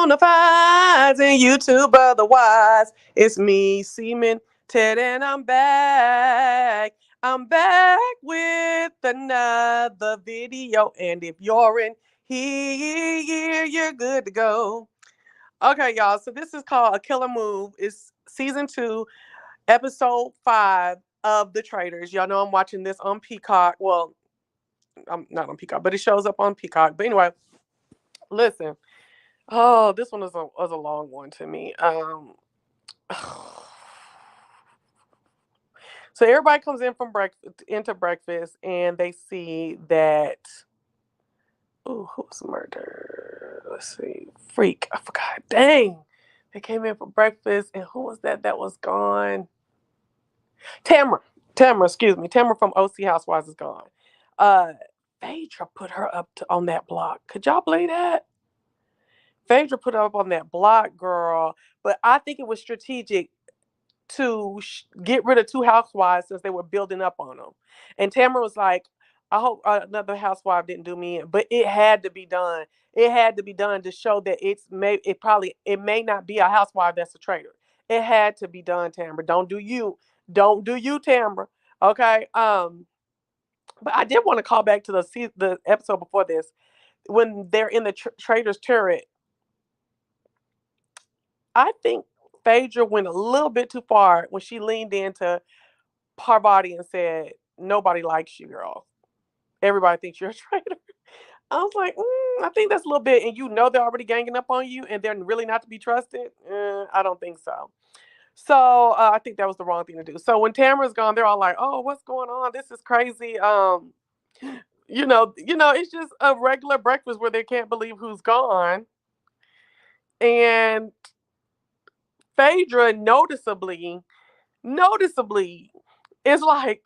Bonafides and YouTube otherwise. It's me, Seaman Ted, and I'm back. I'm back with another video. And if you're in here, you're good to go. Okay, y'all. So this is called A Killer Move. It's season 2, episode 5 of The Traitors. Y'all know I'm watching this on Peacock. Well, I'm not on Peacock, but it shows up on Peacock. But anyway, listen. Oh, this one was a long one to me. So everybody comes in from breakfast, and they see that. Oh, who was murdered? Let's see, Freak. I forgot. Dang, they came in for breakfast, and who was that? That was gone. Tamara. Tamara, excuse me. Tamara from OC Housewives is gone. Uh, Phaedra put her up on that block. Could y'all believe that? Phaedra put her up on that block, girl. But I think it was strategic to get rid of 2 housewives since they were building up on them. And Tamara was like, I hope another housewife didn't do me in, but it had to be done. It had to be done to show that it may not be a housewife that's a traitor. It had to be done, Tamara. Don't do you, Tamara. Okay. But I did want to call back to the episode before this when they're in the traitors turret. I think Phaedra went a little bit too far when she leaned into Parvati and said, "Nobody likes you, girl. Everybody thinks you're a traitor." I was like, I think that's a little bit, and they're already ganging up on you, and they're really not to be trusted. I don't think so. So I think that was the wrong thing to do. So when Tamara's gone, they're all like, "Oh, what's going on? This is crazy." It's just a regular breakfast where they can't believe who's gone, and Phaedra noticeably is like,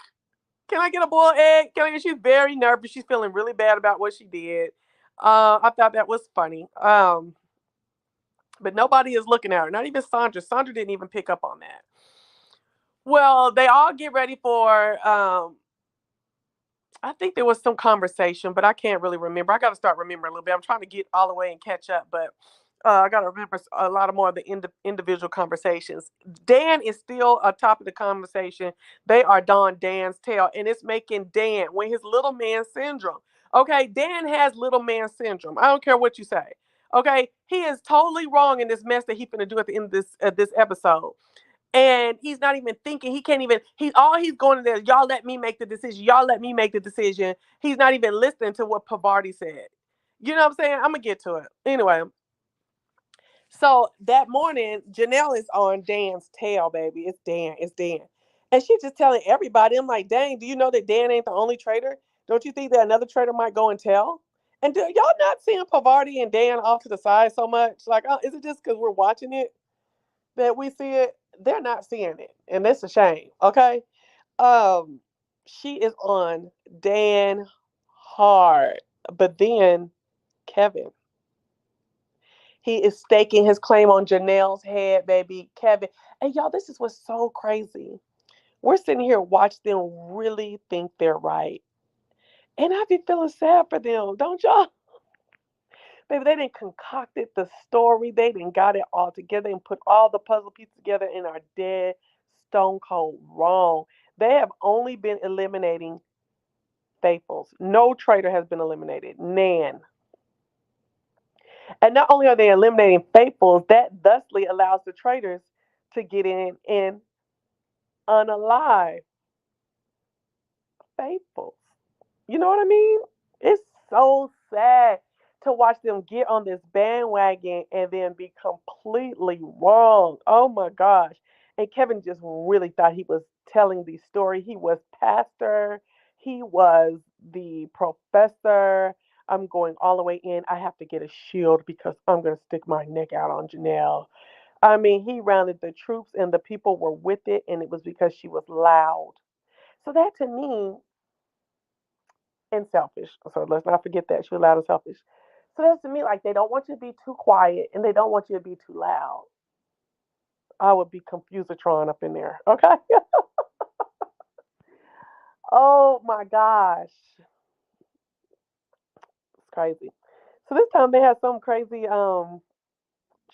can I get a boiled egg? She's very nervous. She's feeling really bad about what she did. I thought that was funny. But nobody is looking at her. Not even Sandra. Sandra didn't even pick up on that. Well, they all get ready for. I think there was some conversation, but I can't really remember. I got to start remembering a little bit. I'm trying to get all the way and catch up, but I got to remember a lot of more of the individual conversations. Dan is still atop of the conversation. They are Don Dan's tail, and it's making Dan when his little man syndrome. Okay, Dan has little man syndrome. I don't care what you say. Okay, he is totally wrong in this mess that he's gonna do at the end of this episode. And he's not even thinking. He can't even. He's going to there. Y'all let me make the decision. Y'all let me make the decision. He's not even listening to what Pavarti said. You know what I'm saying? I'm gonna get to it anyway. So that morning, Janelle is on Dan's tail, baby. It's Dan. It's Dan. And she's just telling everybody, I'm like, dang, do you know that Dan ain't the only traitor? Don't you think that another traitor might go and tell? And do y'all not seeing Pavarti and Dan off to the side so much? Like, is it just because we're watching it that we see it? They're not seeing it. And it's a shame. Okay. Um, she is on Dan hard. But then Kevin. He is staking his claim on Janelle's head, baby. Kevin. And y'all, this is what's so crazy. We're sitting here watching them really think they're right. And I be feeling sad for them, don't y'all? Baby, they didn't concocted the story. They didn't got it all together and put all the puzzle pieces together and are dead stone cold wrong. They have only been eliminating faithfuls. No traitor has been eliminated. Nan. And not only are they eliminating faithfuls, that thusly allows the traitors to get in and unalive faithfuls. You know what I mean? It's so sad to watch them get on this bandwagon and then be completely wrong. Oh my gosh. And Kevin just really thought he was telling the story. He was pastor, he was the professor. I'm going all the way in. I have to get a shield because I'm going to stick my neck out on Janelle. I mean, he rounded the troops and the people were with it, and it was because she was loud. So that to me, and selfish. So let's not forget that she was loud and selfish. So that's to me like they don't want you to be too quiet and they don't want you to be too loud. I would be Confusatron up in there. Okay. Oh my gosh. It's crazy. So this time they had some crazy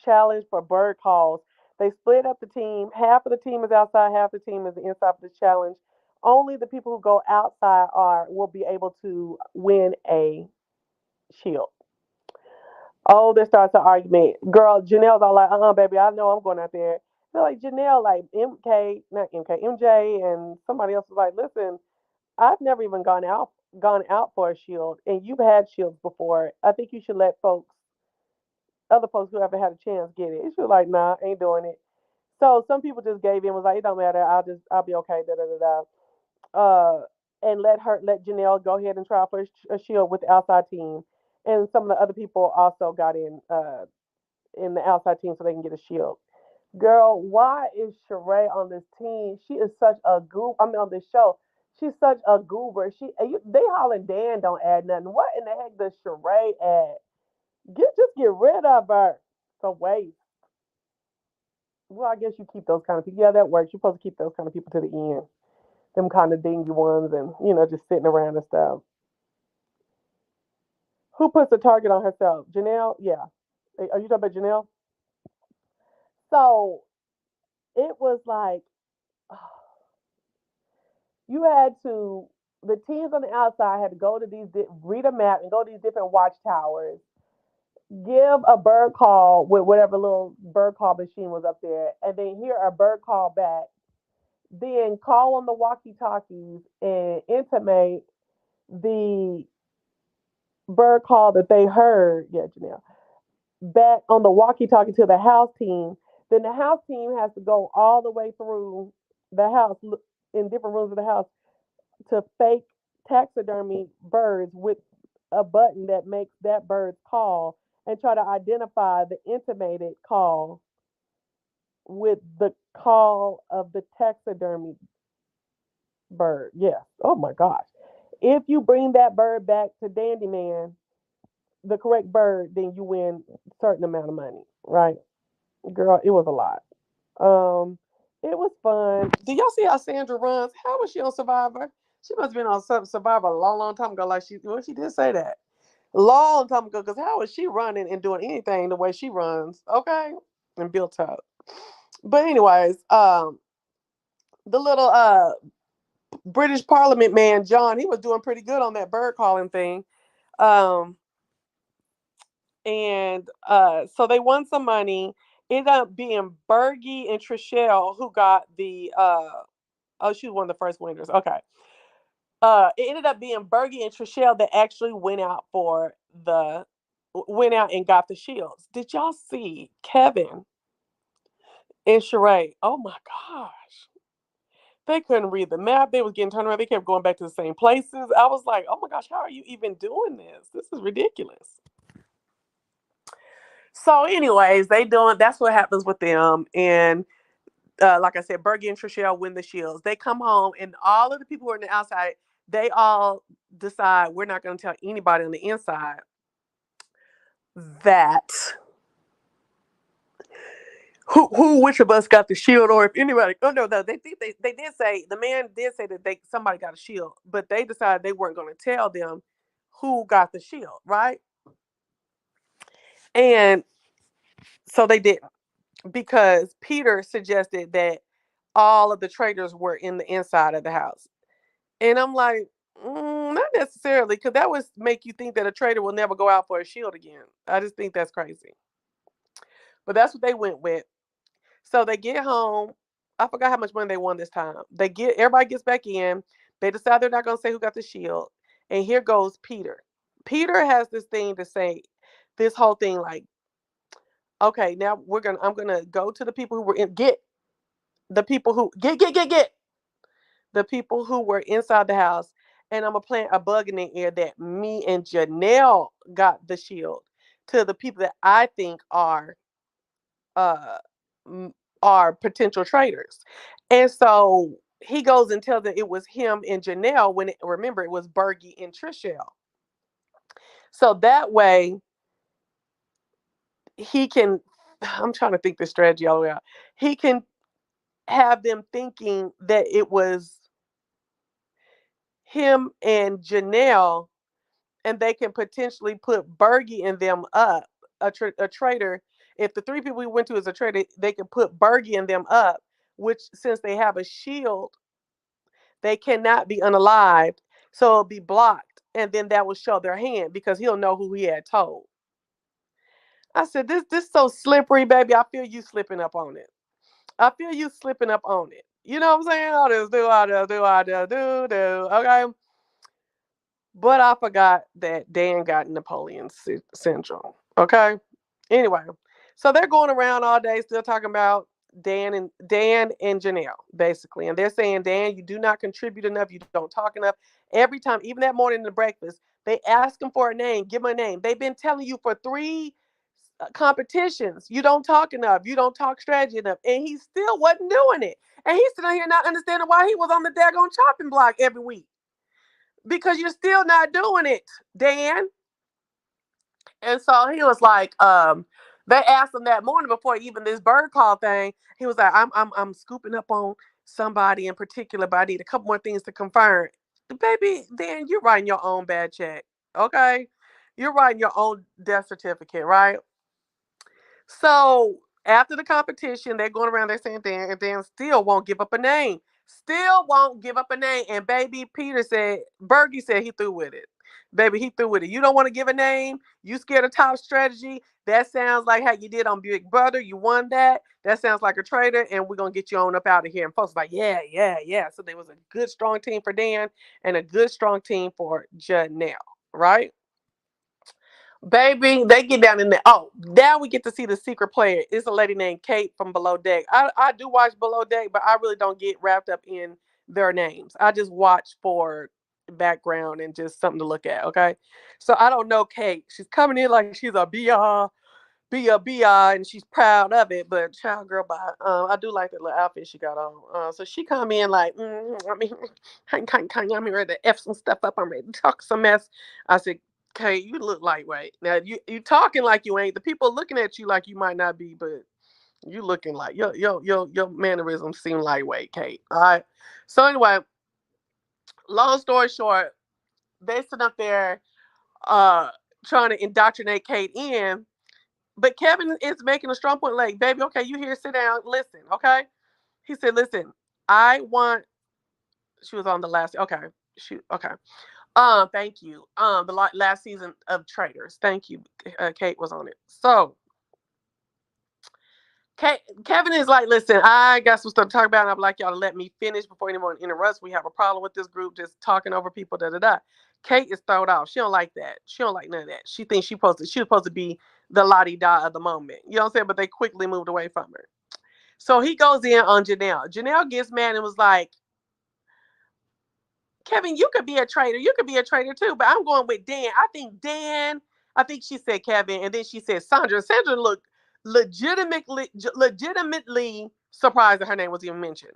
challenge for bird calls. They split up the team. Half of the team is outside, half the team is inside for the challenge. Only the people who go outside are will be able to win a shield. Oh, there starts an argument. Girl, Janelle's all like, baby, I know I'm going out there. They're like, Janelle, like not MK, MJ, and somebody else was like, listen, I've never even gone out for a shield, and you've had shields before. I think you should let other folks who haven't had a chance get it. She was like, nah, ain't doing it. So some people just gave in, was like, it don't matter, I'll be okay, da da da da. And let Janelle go ahead and try for a shield with the outside team. And some of the other people also got in the outside team so they can get a shield. Girl, why is Sheree on this team? She is such a goof. I mean, on this show, she's such a goober. They hollering Dan don't add nothing. What in the heck does Sheree add? Just get rid of her. It's a waste. Well, I guess you keep those kind of people. Yeah, that works. You're supposed to keep those kind of people to the end. Them kind of dingy ones, and just sitting around and stuff. Who puts a target on herself? Janelle? Yeah. Are you talking about Janelle? So it was like you had to. The teams on the outside had to go to read a map and go to these different watchtowers, give a bird call with whatever little bird call machine was up there, and then hear a bird call back. Then call on the walkie-talkies and intimate the bird call that they heard. Yeah, Janelle. Back on the walkie-talkie to the house team. Then the house team has to go all the way through the house in different rooms of the house to fake taxidermy birds with a button that makes that bird's call and try to identify the intimated call with the call of the taxidermy bird. Yes. Oh my gosh. If you bring that bird back to Dandy Man, the correct bird, then you win a certain amount of money, right? Girl, it was a lot. Um, it was fun. Do y'all see how Sandra runs? How was she on Survivor? She must have been on Survivor a long, long time ago. She did say that long time ago. Because how is she running and doing anything the way she runs? Okay, and built up. But anyways, the little British Parliament man John, he was doing pretty good on that bird calling thing. Um, and so they won some money. Ended up being Bergie and Trishelle who got the oh, she was one of the first winners. Okay. It ended up being Bergie and Trishelle that actually went out and got the shields. Did y'all see Kevin and Sheree? Oh my gosh. They couldn't read the map. They was getting turned around. They kept going back to the same places. I was like, oh my gosh, how are you even doing this? This is ridiculous. So, anyways, that's what happens with them. And like I said, Bergie and Trishelle win the shields. They come home, and all of the people who are on the outside, they all decide we're not going to tell anybody on the inside that which of us got the shield, or if anybody. Oh no, they did say the man did say that somebody got a shield, but they decided they weren't going to tell them who got the shield, right? And so they didn't, because Peter suggested that all of the traitors were in the inside of the house. And I'm like, not necessarily, because that would make you think that a traitor will never go out for a shield again. I just think that's crazy. But that's what they went with. So they get home. I forgot how much money they won this time. Everybody gets back in. They decide they're not going to say who got the shield. And here goes Peter. Peter has this thing to say, this whole thing like, okay, now I'm gonna go to the people who were in get the people who get the people who were inside the house, and I'm gonna plant a bug in the air that me and Janelle got the shield to the people that I think uh are potential traitors. And so he goes and tells them it was him and Janelle remember it was Bergie and Trishelle. So that way he can I'm trying to think the strategy all the way out. He can have them thinking that it was him and Janelle, and they can potentially put Bergie and them up, a traitor, If the three people we went to is a traitor, they can put Bergie and them up, which since they have a shield, they cannot be unalived. So it'll be blocked. And then that will show their hand because he'll know who he had told. I said, this so slippery, baby. I feel you slipping up on it. I feel you slipping up on it. You know what I'm saying? All this do, I do, I do. Okay. But I forgot that Dan got Napoleon syndrome. Okay. Anyway, so they're going around all day still talking about Dan and Janelle, basically. And they're saying, Dan, you do not contribute enough. You don't talk enough. Every time, even that morning in the breakfast, they ask him for a name, give him a name. They've been telling you for three competitions, you don't talk enough, you don't talk strategy enough. And he still wasn't doing it. And he's sitting here not understanding why he was on the daggone chopping block every week. Because you're still not doing it, Dan. And so he was like, they asked him that morning before even this bird call thing. He was like, I'm scooping up on somebody in particular, but I need a couple more things to confirm. Baby, Dan, you're writing your own bad check. Okay? You're writing your own death certificate, right? So after the competition, they're going around, they're saying Dan, and Dan still won't give up a name. Still won't give up a name. And baby, Bergie said he threw with it. Baby, he threw with it. You don't want to give a name. You scared of top strategy. That sounds like how you did on Big Brother. You won that. That sounds like a traitor, and we're gonna get you on up out of here. And folks like, yeah, yeah, yeah. So there was a good strong team for Dan and a good strong team for Janelle, right? Baby, they get down in there. Oh, now we get to see the secret player. It's a lady named Kate from Below Deck. I do watch Below Deck, but I really don't get wrapped up in their names. I just watch for background and just something to look at. Okay, so I don't know Kate. She's coming in like she's a BR, and she's proud of it. But child girl, by I do like that little outfit she got on. So she come in like, I mean, I'm ready to f some stuff up. I'm ready to talk some mess. I said, "Okay, you look lightweight. Now you talking like you ain't. The people looking at you like you might not be, but you looking like your mannerisms seem lightweight, Kate. All right. So anyway, long story short, they sit up there uh trying to indoctrinate Kate in. But Kevin is making a strong point, like, baby, okay, you here, sit down, listen, okay? He said, listen, I want. She was on the last. Okay, okay. Thank you. The last season of Traitors. Thank you. Kate was on it. So Kevin is like, listen, I got some stuff to talk about, and I'd like y'all to let me finish before anyone interrupts. We have a problem with this group just talking over people. Da da da. Kate is thrown off. She don't like that. She don't like none of that. She thinks she was supposed to be the la di da of the moment. You know what I'm saying? But they quickly moved away from her. So he goes in on Janelle. Janelle gets mad and was like, Kevin, you could be a traitor. You could be a traitor too. But I'm going with Dan. I think she said Kevin, and then she said Sandra. Sandra looked legitimately surprised that her name was even mentioned.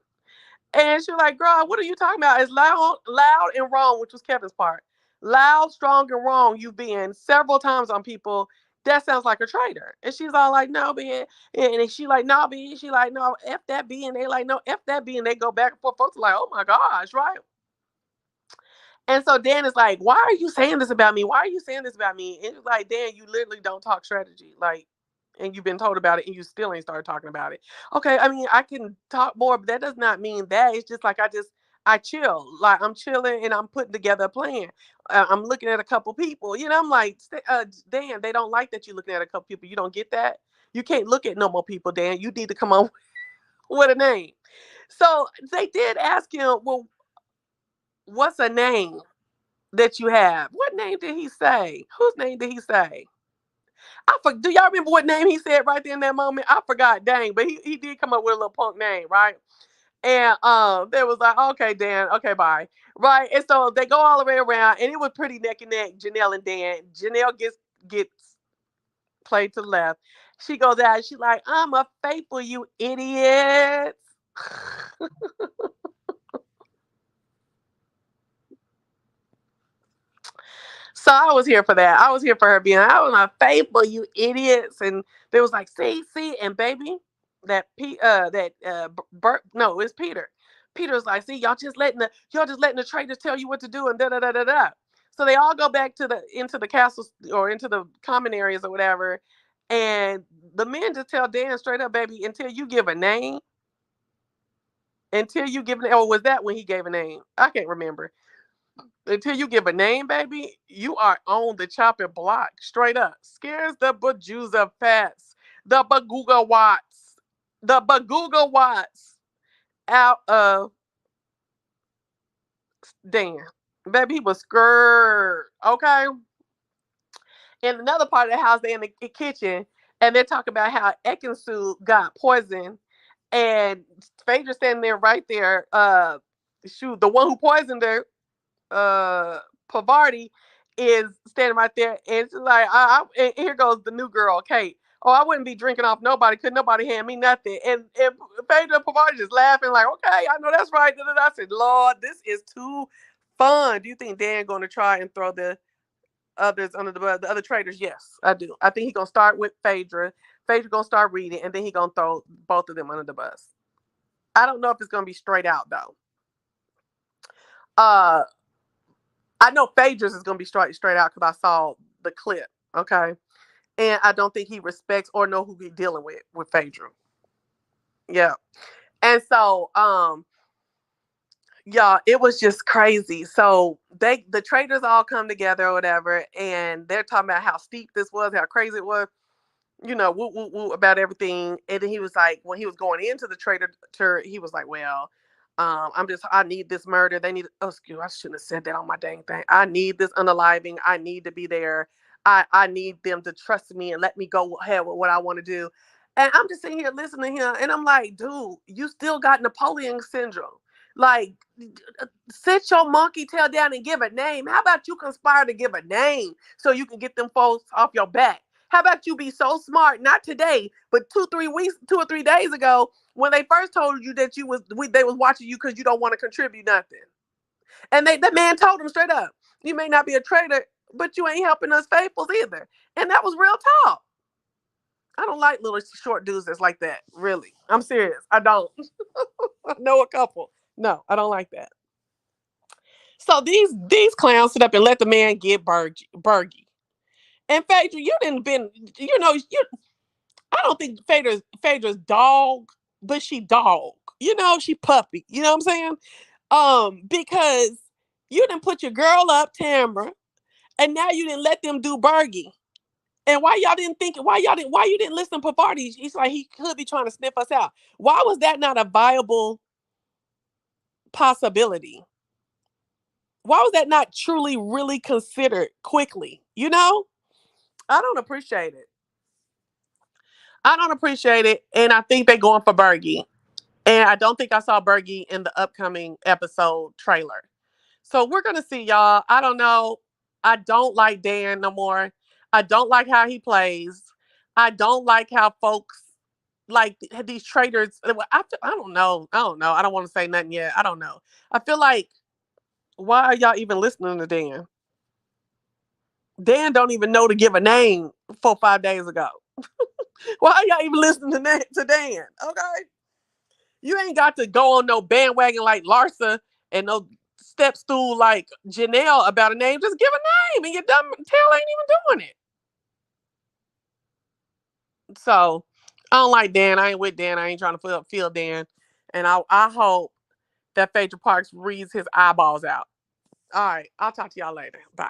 And she was like, girl, what are you talking about? It's loud and wrong, which was Kevin's part. Loud, strong, and wrong you've been several times on people. That sounds like a traitor. And she's all like, no, B. And she like, no, B. She like, no, F that B. And they like, no, F that B. And they go back and forth. Folks are like, oh my gosh, right? And so Dan is like, why are you saying this about me? Why are you saying this about me? And it's like, Dan, you literally don't talk strategy. Like, and you've been told about it and you still ain't started talking about it. Okay, I mean, I can talk more, but that does not mean that. It's just like I chill. Like I'm chilling and I'm putting together a plan. I'm looking at a couple people. You know, I'm like, Dan, they don't like that you're looking at a couple people. You don't get that? You can't look at no more people, Dan. You need to come on with a name. So they did ask him, well, what's a name that you have? What name did he say? Whose name did he say? Do y'all remember what name he said right there in that moment? I forgot, dang, but he did come up with a little punk name, right? And they was like, okay, Dan, okay, bye. Right. And so they go all the way around and it was pretty neck and neck, Janelle and Dan. Janelle gets played to the left. She goes out, she's like, I'm a faithful, you idiots. So I was here for that. I was here for her being, I was not faithful, you idiots. And they was like, see, and baby, no, it's Peter. Peter's like, see, y'all just letting the traitors tell you what to do and da da da da da. So they all go back into the castles or into the common areas or whatever. And the men just tell Dan straight up, baby, until you give a name, or was that when he gave a name? I can't remember. Until you give a name, baby, you are on the chopping block, straight up. Scares the bejuza fats, the bagooga watts out of Dan. Baby, he was scared. Okay. In another part of the house, they're in the kitchen, and they're talking about how Ekansu got poisoned, and Phaedra standing there right there. Shoot, the one who poisoned her, Pavarti, is standing right there, and it's like, and here goes the new girl, Kate. Oh, I wouldn't be drinking off nobody. Could nobody hand me nothing? And Phaedra and Pavarti just laughing like, okay, I know that's right. I said, Lord, this is too fun. Do you think Dan going to try and throw the others under the bus? The other traitors? Yes, I do. I think he's going to start with Phaedra. Phaedra going to start reading, and then he's going to throw both of them under the bus. I don't know if it's going to be straight out, though. I know Phaedra's is going to be straight out because I saw the clip, okay? And I don't think he respects or know who he's dealing with Phaedra. Yeah. And so, yeah, it was just crazy. So the traitors all come together or whatever, and they're talking about how steep this was, how crazy it was, woo, woo, woo about everything. And then he was like, when he was going into the traitor, he was like, well, I need this murder. They need, excuse me, I shouldn't have said that on my dang thing. I need this unaliving. I need to be there. I need them to trust me and let me go ahead with what I want to do. And I'm just sitting here listening to him, and I'm like, dude, you still got Napoleon syndrome. Like, sit your monkey tail down and give a name. How about you conspire to give a name so you can get them folks off your back? How about you be so smart, not today, but 2 or 3 days ago, when they first told you that they was watching you because you don't want to contribute nothing. And the man told them straight up, you may not be a traitor, but you ain't helping us faithfuls either. And that was real talk. I don't like little short dudes that's like that. Really. I'm serious. I don't. I know a couple. No, I don't like that. So these clowns sit up and let the man get Bergie. And Phaedra, you didn't been, I don't think Phaedra's dog, but she dog. She puppy. You know what I'm saying? Because you didn't put your girl up, Tamara, and now you didn't let them do Bergie. And why you didn't listen to Pavarti? He's like, he could be trying to sniff us out. Why was that not a viable possibility? Why was that not truly, really considered quickly? I don't appreciate it. And I think they're going for Bergie. And I don't think I saw Bergie in the upcoming episode trailer. So we're going to see, y'all. I don't know. I don't like Dan no more. I don't like how he plays. I don't like how folks like these traitors. I don't know. I don't know. I don't want to say nothing yet. I don't know. I feel like, why are y'all even listening to Dan? Dan don't even know to give a name 4 or 5 days ago. Why are y'all even listening to Dan? Okay. You ain't got to go on no bandwagon like Larsa and no step stool like Janelle about a name. Just give a name, and your dumb tail ain't even doing it. So I don't like Dan. I ain't with Dan. I ain't trying to feel Dan. And I hope that Phaedra Parks reads his eyeballs out. All right. I'll talk to y'all later. Bye.